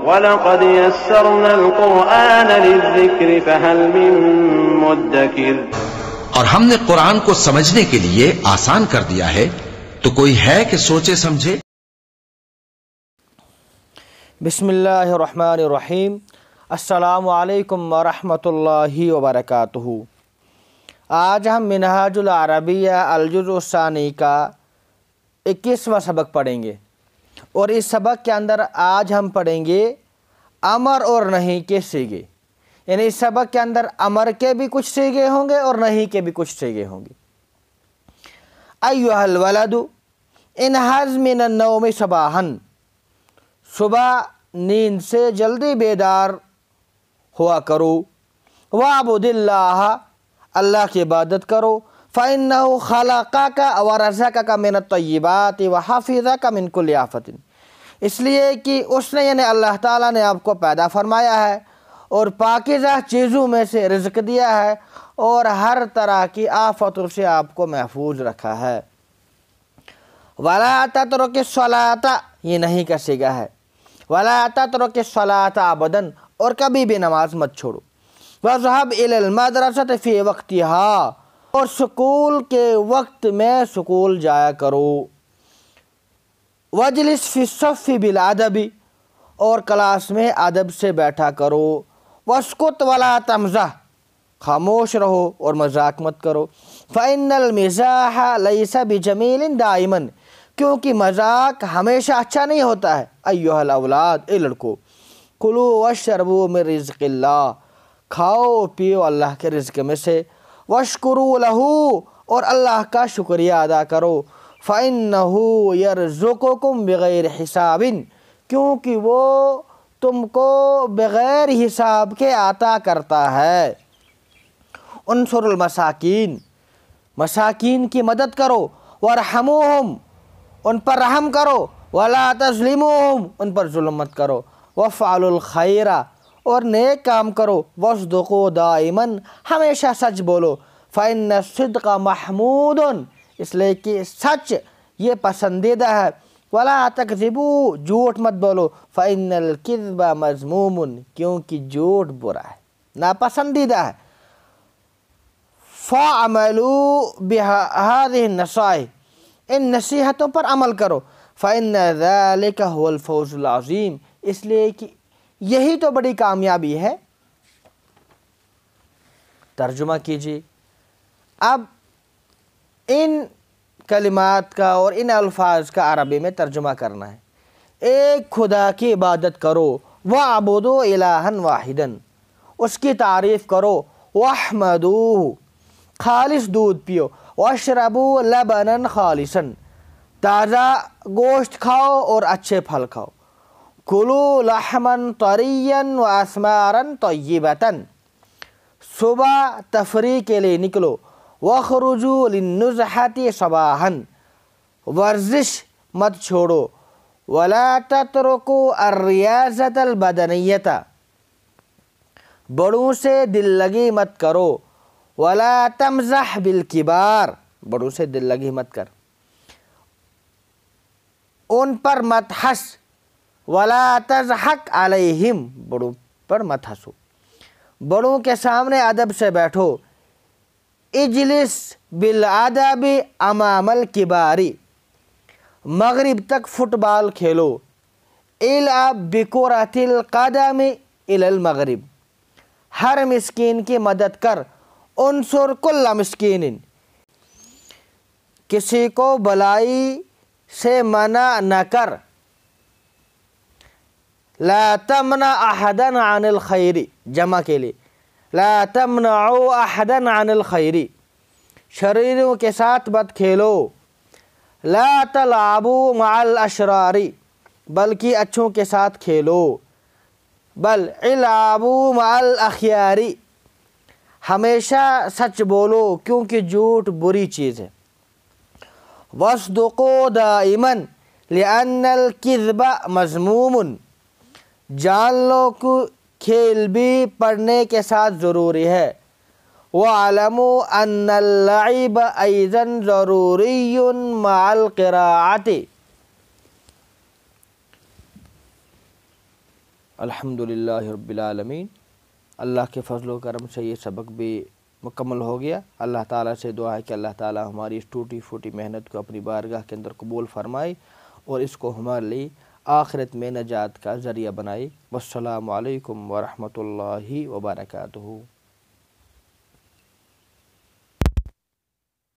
وَلَقَدْ يَسَّرْنَا الْقُرْآنَ لِلذِّكْرِ فَهَلْ مِن مُّدَّكِرٍ۔ اور ہم نے قرآن کو سمجھنے کے لیے آسان کر دیا ہے، تو کوئی ہے کہ سوچے سمجھے؟ بسم اللہ الرحمن الرحیم۔ السلام علیکم ورحمۃ اللہ وبرکاتہ۔ آج ہم منہاج العربیہ الجزء الثانی کا 21واں سبق پڑھیں گے، اور اس سبق کے اندر آج ہم پڑھیں گے امر اور نہیں کے صیغے، یعنی اس سبق کے اندر امر کے بھی کچھ صیغے ہوں گے اور نہیں کے بھی کچھ صیغے ہوں گے۔ ایھا الولد انہض من النوم صباحا، صبح نیند سے جلدی بیدار ہوا کرو، وَاعْبُدِ اللَّهَ، اللہ کی عبادت کرو، فَإِنَّهُ خَلَقَكَ وَرَزَقَكَ مِنَ الطَّيِّبَاتِ وَحَفِظَكَ مِنْ كُلِّ آفَةٍ، اس لیے کہ اس نے یعنی اللہ تعالیٰ نے آپ کو پیدا فرمایا ہے اور پاکیزہ چیزوں میں سے رزق دیا ہے اور ہر طرح کی آفتوں سے آپ کو محفوظ رکھا ہے۔ وَلَا تَتْرُكِ الصَّلَاةَ، یہ نہیں کا صیغہ ہے، وَلَا تَتْرُكِ الصَّلَاةَ أَبَدًا، اور کبھی بھی نماز مت چھوڑو۔ وَاذْهَبْ إِلَى الْمَدْرَسَةِ فِي وَقْتِهَا، اور سکول کے وقت میں سکول جایا کرو۔ وَاجْلِسْ فِي الصَّفِّ بِالْأَدَبِ، اور کلاس میں ادب سے بیٹھا کرو۔ وَاسْكُتْ وَلَا تَمْزَحْ، خاموش رہو اور مذاق مت کرو۔ فَإِنَّ الْمِزَاحَ لَيْسَ بِجَمِيلٍ دَائِمًا، کیونکہ مذاق ہمیشہ اچھا نہیں ہوتا ہے۔ ایھا الاولاد، اے لڑکو، کلوا واشربوا من رزق اللہ، کھاؤ پیو اللہ کے رزق میں سے، واشکروا لہ، اور اللہ کا شکریہ ادا کرو، فإنہ یرزقکم بغیر حساب، کیونکہ وہ تم کو بغیر حساب کے عطا کرتا ہے۔ انصر المساکین، مساکین کی مدد کرو، وارحموہم، ان پر رحم کرو، ولا تظلموہم، ان پر ظلم مت کرو، وافعلوا الخیر، اور نیک کام کرو، واصدقوا دائما، ہمیشہ سچ بولو، فإن الصدق محمود، اس لیے کہ سچ یہ پسندیدہ ہے، ولا تکذبوا، جھوٹ مت بولو، فإن الکذب مذموم، کیونکہ جھوٹ برا ہے، ناپسندیدہ ہے۔ فَاعْمَلُوا بِهَذِهِ النَّصَائِحِ، ان نصیحتوں پر عمل کرو، فَإِنَّ ذَلِكَ هُوَ الْفَوْزُ الْعَظِيمُ، اس لیے کہ یہی تو بڑی کامیابی ہے۔ ترجمہ کیجیے۔ اب ان کلمات کا اور ان الفاظ کا عربی میں ترجمہ کرنا ہے۔ ایک خدا کی عبادت کرو، وَاعْبُدُوا إِلَٰهًا وَاحِدًا، اس کی تعریف کرو، وَاحْمَدُوهُ، خالص دودھ پیو، وَاشْرَبُوا لَبَنًا خَالِصًا، تازہ گوشت کھاؤ اور اچھے پھل کھاؤ، کُلُوا لَحْمًا طَرِيًّا وَأَثْمَارًا طَيِّبَةً، صبح تفریح کے لیے نکلو، وَاخْرُجُوا لِلنُّزْحَةِ صَبَاحًا، ورزش مت چھوڑو، وَلَا تَتْرُكُوا الرِّيَاضَةَ الْبَدَنِيَّةَ، بڑوں سے دل لگی مت کرو، وَلَا تَمْزَحْ بِالْكِبَارِ، بڑوں سے دل لگی مت کر، ان پر مت ہنس، وَلَا تَضْحَكْ عَلَيْهِمْ، بڑوں پر مت ہنسو، بڑوں کے سامنے ادب سے بیٹھو، اجلس بالادب امام الکبار، مغرب تک فٹ بال کھیلو، العب بکرۃ القدم الی المغرب، ہر مسکین کی مدد کر، انصر کل مسکین، کسی کو بلائی سے منع نہ کر، لا تمنع احدا عن الخیر، جمع کے لیے لا تمنعوا احدا عن الخیر، شریروں کے ساتھ مت کھیلو، لا تلعبوا مع الاشرار، بلکہ اچھوں کے ساتھ کھیلو، بل العبوا مع الاخیار، ہمیشہ سچ بولو کیونکہ جھوٹ بری چیز ہے، واصدقوا دائما لأن الکذب مذموم، جان لو کہ کھیل بھی پڑھنے کے ساتھ ضروری ہے، وَاعْلَمُوا أَنَّ اللَّعِبَ أَيْضًا ضَرُورِيٌّ مَعَ الْقِرَاءَةِ، الحمدللہ رب العالمین۔ اللہ کے فضل و کرم سے یہ سبق بھی مکمل ہو گیا۔ اللہ تعالیٰ سے دعا ہے کہ اللہ تعالیٰ ہماری اس ٹوٹی پھوٹی محنت کو اپنی بارگاہ کے اندر قبول فرمائے اور اس کو ہمارے لیے آخرت میں نجات کا ذریعہ بنائے۔ والسلام علیکم ورحمۃ اللہ وبرکاتہ۔